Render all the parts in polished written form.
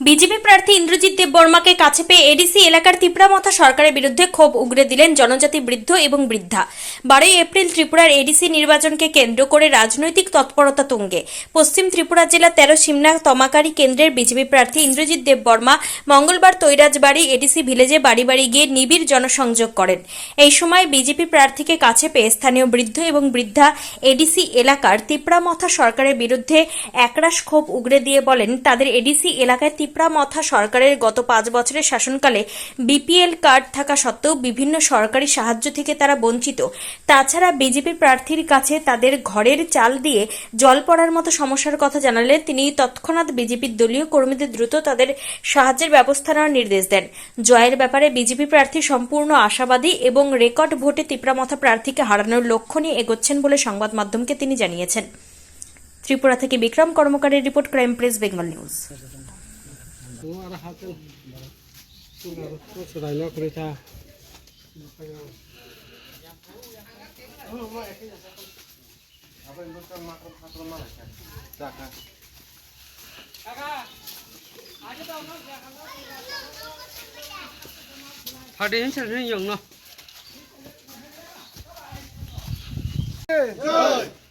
BJP প্রার্থী ইন্দ্রজিৎ দেববর্মাকে কাছে পেয়ে এডিসি এলাকার তিপ্রামথা সরকারের বিরুদ্ধে ক্ষোভ উগরে দিলেন জনজাতি বৃদ্ধ এবং বৃদ্ধা। 12 এপ্রিল ত্রিপুরার এডিসি নির্বাচনকে কেন্দ্র করে রাজনৈতিক তৎপরতা তুঙ্গে। পশ্চিম ত্রিপুরা জেলা 13 সিমনা তমাকারি কেন্দ্রের বিজেপি প্রার্থী ইন্দ্রজিৎ দেববর্মা মঙ্গলবার তৈরাজবাড়ি এডিসি ভিলেজে বাড়ি বাড়ি গিয়ে নিবিড় জনসংযোগ করেন। এই সময় বিজেপি প্রার্থীকে কাছে পেয়ে স্থানীয় বৃদ্ধ এবং বৃদ্ধা এডিসি এলাকার তিপ্রামথা সরকারের বিরুদ্ধে একরাশ ক্ষোভ উগরে দিয়ে বলেন, তাদের এডিসি এলাকায় তিপ্রামথা সরকারের গত 5 বছরের শাসনকালে বিপিএল কার্ড থাকা সত্ত্বেও বিভিন্ন সরকারি সাহায্য থেকে তারা বঞ্চিত। তাছাড়া বিজেপি প্রার্থীর কাছে তাদের ঘরের চাল দিয়ে জল পড়ার মতো সমস্যার কথা জানালে তিনি তৎক্ষণাৎ বিজেপির দলীয় কর্মীদের দ্রুত তাদের সাহায্যের ব্যবস্থা নেওয়ার নির্দেশ দেন। জয়ের ব্যাপারে বিজেপি প্রার্থী সম্পূর্ণ আশাবাদী এবং রেকর্ড ভোটে তিপ্রামথা প্রার্থীকে হারানোর লক্ষ্য নিয়ে এগোচ্ছেন বলে সংবাদ মাধ্যমকে তিনি জানিয়েছেন। ত্রিপুরা থেকে বিক্রম কর্মকারের report, crime press Bengal news.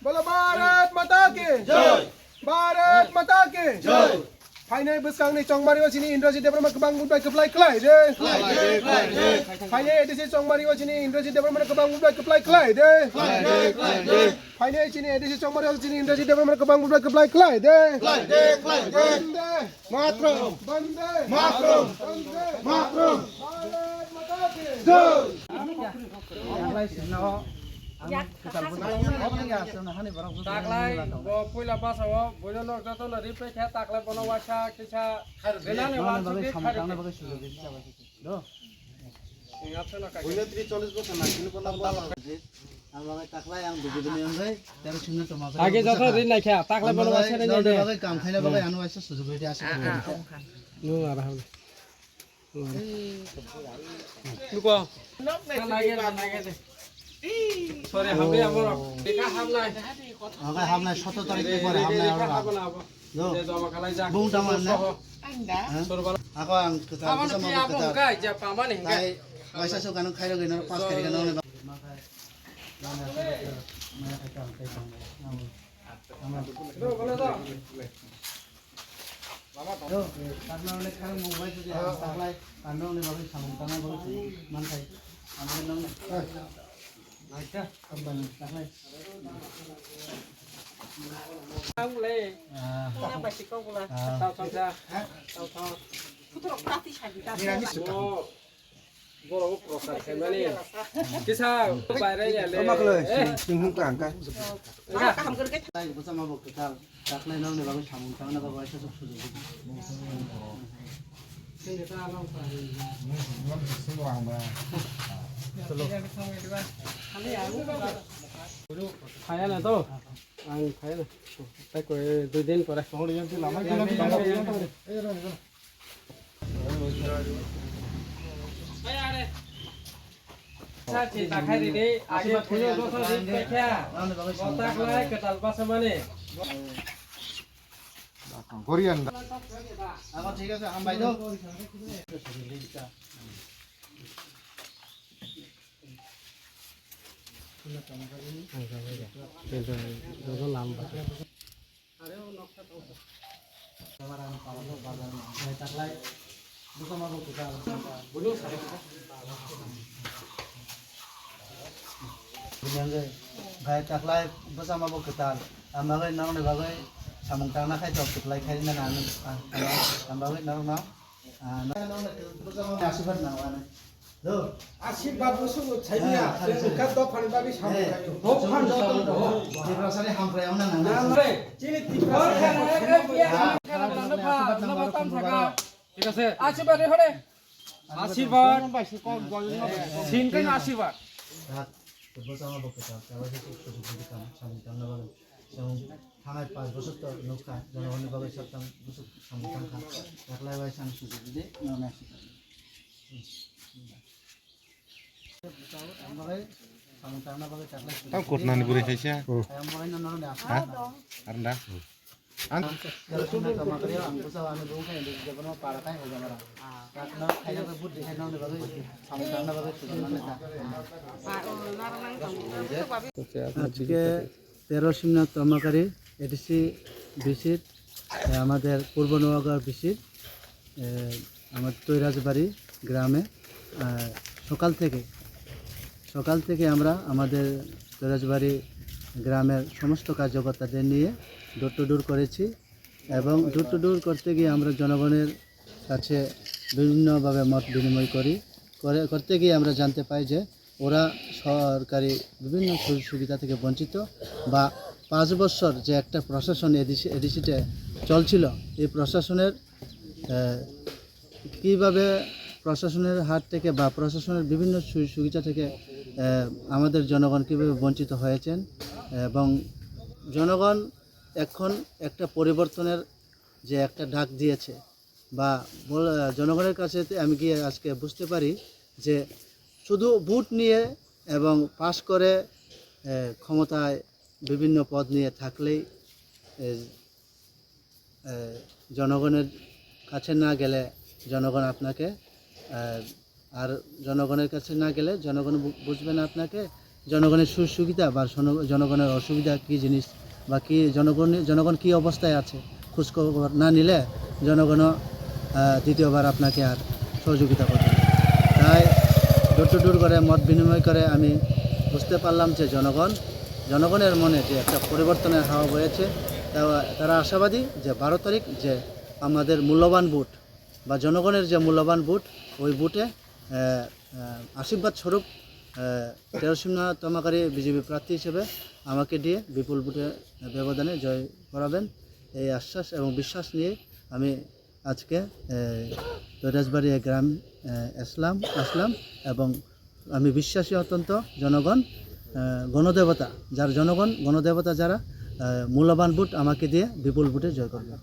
बोलो भारत माता की जय। भारत माता की जय। फाइने बसखांनि चंगमारि वासिनि इंद्रजित देबबर्मा गोबां बुंबाय खोफ्लाय खोलाय दे। फाइने एडिसि चंगमारि वासिनि इंद्रजित देबबर्मा गोबां बुंबाय खोफ्लाय खोलाय दे। फाइने एडिसि एडिसि चंगमारि वासिनि इंद्रजित देबबर्मा गोबां बुंबाय खोफ्लाय खोलाय दे। वंदे मातरम वंदे मातरम वंदे मातरम। भारत माता की जय। ताकलाय पहिला पासाव बयनो नगदाथ नरि पैखा ताकलाय बनवासा किसा बेनाने वानसुके खारने दो याथना का 39 बছর না কিন্তু কোন আমাকে তাকলাই আম বুঝি দিলে ওই 13 শূন্য তোমাকে আগে যত ঋণ নাইখা তাকলাই बनवासा রে নাই দে কাম খাইলে বাবা আনু আইছে সুযোগ হইতে আসে নো আর হাবলে লুকো লাগে দে সরি হামলে আমর দেখা হামলাই আগা হামলাই 17 তারিখে পরে হামলাই হামলা দো জমা খালাই যা বুংটা মারনা আন্ডা সরবাল আগা আং কথা কথা গাই যা পামানে গাই পয়সা সব গান খাইলো গেন 5 তারিখে নলে দো বলে দাও বাবা দো তাকনা অনেক খাই মোবাইল যদি তাকলাই কান্ড অনেক ভাবে সামন কানা বলছি মান খাই আমাদের নাম আচ্ছা কম্পানি তাহলে আমলে না বাসি কোগুলা তাও সংসা তাও তাও পুত্র প্রাতি সাবিতা ও বড় প্রসাদ খাইমানি কিসা বাইরে গেলে সিংহ কাঙ্কা কাম করকে তাই বসা মা বকতে তাল তাকলে নাও নে বাবা সামন কানা বাবা এসে সব সুযোগ সেটা আলাম পাই चलो खाया ना तो आं खाया ना तक 2 दिन पर छोड़ यंती लामा आरे साची ताखाय रे आगे फुलो दोसो दिन देखा बताखलाय कटाल पासे माने कोरियन आगो ठीक আছে আম BeiDou Gaya taklay basa mabo ketal, amagay nang nabagay samung tang na kay top taklay kay na namin, amagay nang na, nang basa mabo asifat na wana. Do आशीर्वाद बसो छैन का द फन बाबी सामने हो fun the देवरासले हामफ्राय आउन नांगा नामरे चिनि तिफर खाना नबतम थाका ঠিক আছে आशीर्वाद रे हरे আশীর্বাদ सिनकन आशीर्वाद basa mabo ketal kawa se sujuk dikam samung tang na bagay samung thangai 5 বছর তো নৌকা জনগণের বাবাই সপ্তাহ বছর samung tang kha taklay bai sam sujuk de na Tahu kurnan gurih saja. Ayam main nana ni apa? Arenda. আজকে 13 শিমনা তমাকারী ADC বিসির আমাদের পূর্ব নোয়াগাঁও বিসির আমার তৈরাজবাড়ি গ্রামে সকাল থেকে আমরা আমাদের তৈরাজবাড়ি গ্রামের সমস্ত কার্যকর্তাদের নিয়ে ডোর টু ডোর করেছি এবং ডোর টু ডোর করতে গিয়ে আমরা জনগণের কাছে বিভিন্নভাবে মত বিনিময় করতে গিয়ে আমরা জানতে পাই যে ওরা সরকারি বিভিন্ন সুযোগ সুবিধা থেকে বঞ্চিত বা 5 বছর যে একটা প্রশাসন এডিসিতে চলছিল এই প্রশাসনের কীভাবে প্রশাসনের হাত থেকে বা প্রশাসনের বিভিন্ন সুযোগ সুবিধা থেকে আমাদের জনগণ কীভাবে বঞ্চিত হয়েছেন এবং জনগণ এখন একটা পরিবর্তনের যে একটা ডাক দিয়েছে বা জনগণের কাছে আমি গিয়ে আজকে বুঝতে পারি যে শুধু ভোট নিয়ে এবং পাস করে ক্ষমতায় বিভিন্ন পদ নিয়ে থাকলেই জনগণের কাছে না গেলে জনগণ আপনাকে আর জনগণের কাছে না গেলে জনগণ বুঝবে না আপনাকে জনগণের সুবিধা বা জনগণের অসুবিধা কী জিনিস বা কী জনগণ কী অবস্থায় আছে খোঁজখবর না নিলে জনগণও দ্বিতীয়বার আপনাকে আর সহযোগিতা করবে না। তাই ডোর টু ডোর করে মত বিনিময় করে আমি বুঝতে পারলাম যে জনগণের মনে যে একটা পরিবর্তনের হাওয়া বয়েছে তারা আশাবাদী যে 12 তারিখ যে আমাদের মূল্যবান ভোট বা জনগণের যে মূল্যবান ভোট ওই ভোটে আশীর্বাদ স্বরূপ 13 শিমনা তমাকারী বিজেপি প্রার্থী হিসেবে আমাকে দিয়ে বিপুল ভোটে ব্যবধানে জয় করাবেন এই আশ্বাস এবং বিশ্বাস নিয়ে আমি আজকে তৈরাজবাড়ি গ্রাম আসলাম এবং আমি বিশ্বাসী অত্যন্ত জনগণ গণদেবতা যারা মূল্যবান ভোট আমাকে দিয়ে বিপুল ভোটে জয় করবে।